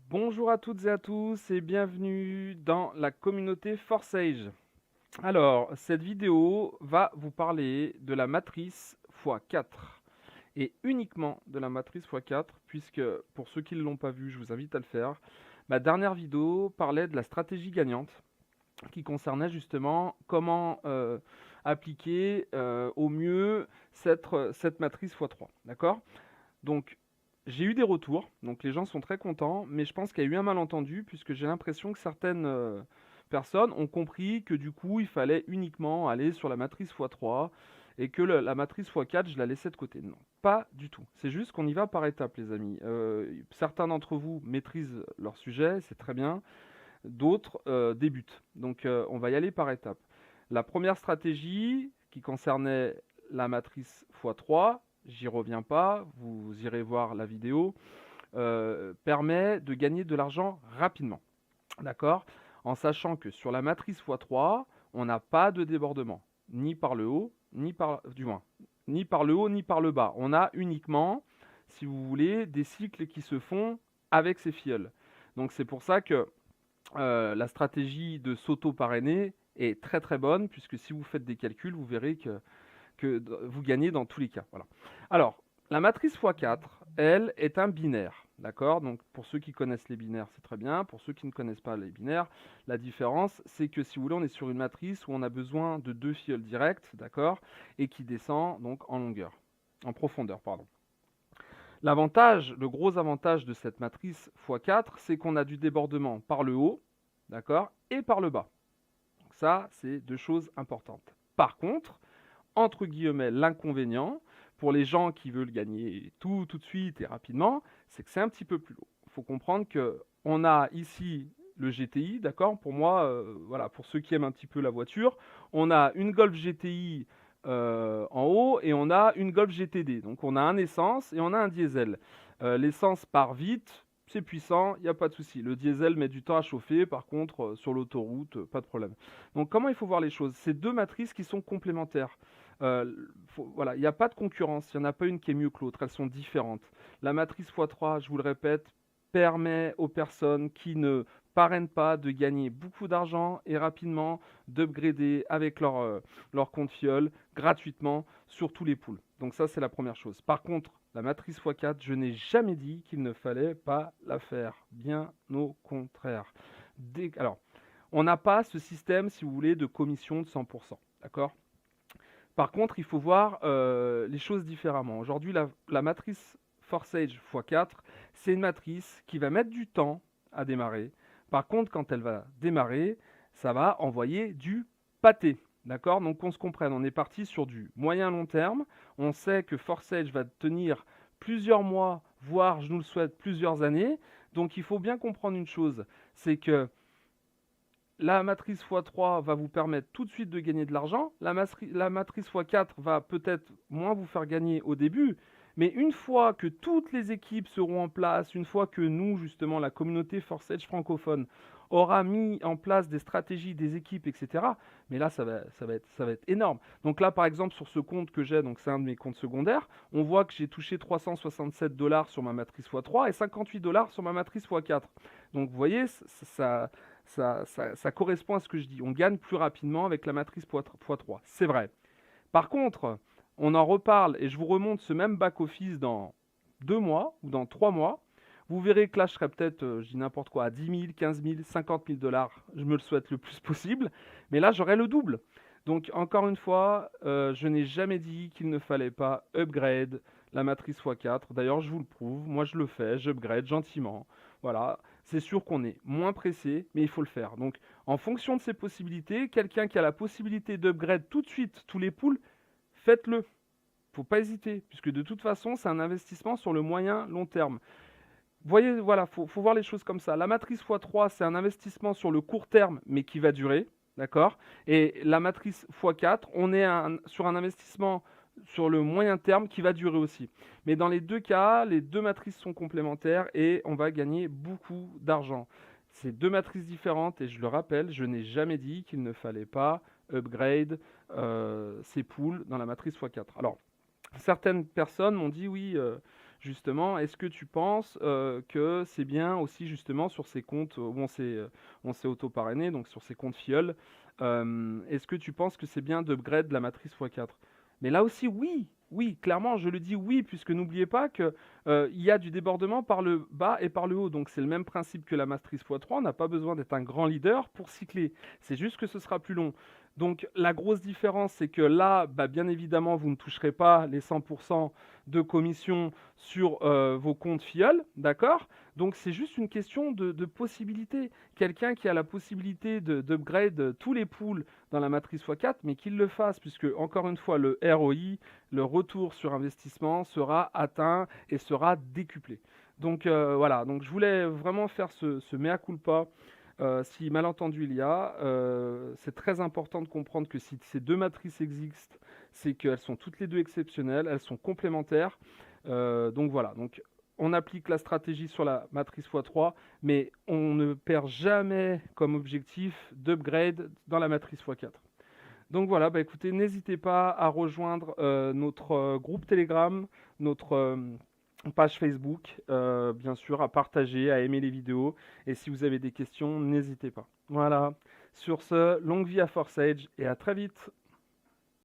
Bonjour à toutes et à tous et bienvenue dans la communauté Forsage. Alors, cette vidéo va vous parler de la matrice x4 et uniquement de la matrice x4 puisque pour ceux qui ne l'ont pas vu, je vous invite à le faire. Ma dernière vidéo parlait de la stratégie gagnante qui concernait justement comment appliquer au mieux cette matrice x3. D'accord? Donc, j'ai eu des retours, donc les gens sont très contents, mais je pense qu'il y a eu un malentendu, puisque j'ai l'impression que certaines personnes ont compris que du coup, il fallait uniquement aller sur la matrice x3 et que la matrice x4, je la laissais de côté. Non, pas du tout. C'est juste qu'on y va par étapes, les amis. Certains d'entre vous maîtrisent leur sujet, c'est très bien. D'autres débutent. Donc, on va y aller par étapes. La première stratégie qui concernait la matrice x3, j'y reviens pas, vous irez voir la vidéo, permet de gagner de l'argent rapidement. D'accord? En sachant que sur la matrice x3, on n'a pas de débordement, ni par le haut, ni par, du moins, ni par le haut, ni par le bas. On a uniquement, si vous voulez, des cycles qui se font avec ces filleuls. Donc c'est pour ça que la stratégie de s'auto-parrainer est très très bonne, puisque si vous faites des calculs, vous verrez que vous gagnez dans tous les cas. Voilà. Alors, la matrice x4, elle, est un binaire. D'accord? Donc, pour ceux qui connaissent les binaires, c'est très bien. Pour ceux qui ne connaissent pas les binaires, la différence, c'est que si vous voulez, on est sur une matrice où on a besoin de deux filleuls directs, d'accord? Et qui descend donc en longueur, en profondeur, pardon. L'avantage, le gros avantage de cette matrice x4, c'est qu'on a du débordement par le haut, d'accord, et par le bas. Donc ça, c'est deux choses importantes. Par contre, entre guillemets, l'inconvénient, pour les gens qui veulent gagner tout de suite et rapidement, c'est que c'est un petit peu plus lourd. Il faut comprendre que on a ici le GTI, d'accord? Pour moi, voilà, pour ceux qui aiment un petit peu la voiture, on a une Golf GTI en haut et on a une Golf GTD. Donc on a un essence et on a un diesel. L'essence part vite, c'est puissant, il n'y a pas de souci. Le diesel met du temps à chauffer, par contre, sur l'autoroute, pas de problème. Donc comment il faut voir les choses? C'est deux matrices qui sont complémentaires. Voilà, il n'y a pas de concurrence, il n'y en a pas une qui est mieux que l'autre, elles sont différentes. La matrice x3, je vous le répète, permet aux personnes qui ne parrainent pas de gagner beaucoup d'argent et rapidement d'upgrader avec leur compte fiole gratuitement sur tous les pools. Donc ça, c'est la première chose. Par contre, la matrice x4, je n'ai jamais dit qu'il ne fallait pas la faire. Bien au contraire. Alors, on n'a pas ce système, si vous voulez, de commission de 100%. D'accord? Par contre, il faut voir les choses différemment. Aujourd'hui, la matrice Forsage x4, c'est une matrice qui va mettre du temps à démarrer. Par contre, quand elle va démarrer, ça va envoyer du pâté. D'accord? Donc, qu'on se comprenne, on est parti sur du moyen long terme. On sait que Forsage va tenir plusieurs mois, voire, je nous le souhaite, plusieurs années. Donc, il faut bien comprendre une chose, c'est que la matrice x3 va vous permettre tout de suite de gagner de l'argent. La matrice x4 va peut-être moins vous faire gagner au début, mais une fois que toutes les équipes seront en place, une fois que nous, justement, la communauté Forsage francophone, aura mis en place des stratégies, des équipes, etc., mais là, ça va être énorme. Donc là, par exemple, sur ce compte que j'ai, donc c'est un de mes comptes secondaires, on voit que j'ai touché 367 dollars sur ma matrice x3 et 58 dollars sur ma matrice x4. Donc vous voyez, ça correspond à ce que je dis. On gagne plus rapidement avec la matrice x3. C'est vrai. Par contre, on en reparle et je vous remonte ce même back-office dans 2 mois ou dans 3 mois. Vous verrez que là, je serai peut-être, je dis n'importe quoi, à 10 000, 15 000, 50 000 dollars. Je me le souhaite le plus possible. Mais là, j'aurai le double. Donc, encore une fois, je n'ai jamais dit qu'il ne fallait pas upgrade la matrice x4. D'ailleurs, je vous le prouve. Moi, je le fais. J'upgrade gentiment. Voilà. C'est sûr qu'on est moins pressé, mais il faut le faire. Donc, en fonction de ses possibilités, quelqu'un qui a la possibilité d'upgrade tout de suite tous les pools, faites-le. Faut pas hésiter, puisque de toute façon, c'est un investissement sur le moyen long terme. Voyez, voilà, faut voir les choses comme ça. La matrice x3, c'est un investissement sur le court terme, mais qui va durer, d'accord? Et la matrice x4, on est sur un investissement sur le moyen terme qui va durer aussi. Mais dans les deux cas, les deux matrices sont complémentaires et on va gagner beaucoup d'argent. C'est deux matrices différentes et je le rappelle, je n'ai jamais dit qu'il ne fallait pas upgrade ces pools dans la matrice x4. Alors, certaines personnes m'ont dit oui, justement, est-ce que tu penses que c'est bien aussi justement sur ces comptes où on s'est auto-parrainé, donc sur ces comptes filleuls, est-ce que tu penses que c'est bien d'upgrade la matrice x4? Mais là aussi, oui, oui, clairement, je le dis oui, puisque n'oubliez pas que il y a du débordement par le bas et par le haut, donc c'est le même principe que la matrice x3, on n'a pas besoin d'être un grand leader pour cycler, c'est juste que ce sera plus long. Donc la grosse différence, c'est que là, bah, bien évidemment, vous ne toucherez pas les 100% de commission sur vos comptes filleuls, d'accord? Donc c'est juste une question de possibilité. Quelqu'un qui a la possibilité d'upgrade tous les pools dans la matrice x4, mais qu'il le fasse, puisque encore une fois, le ROI, le retour sur investissement, sera atteint et sera décuplé. Donc voilà, donc je voulais vraiment faire ce mea culpa. Si malentendu il y a, c'est très important de comprendre que si ces deux matrices existent, c'est qu'elles sont toutes les deux exceptionnelles, elles sont complémentaires. Donc voilà, donc on applique la stratégie sur la matrice x3, mais on ne perd jamais comme objectif d'upgrade dans la matrice x4. Donc voilà, bah écoutez, n'hésitez pas à rejoindre notre groupe Telegram, notre page Facebook, bien sûr, à partager, à aimer les vidéos. Et si vous avez des questions, n'hésitez pas. Voilà, sur ce, longue vie à Forsage et à très vite.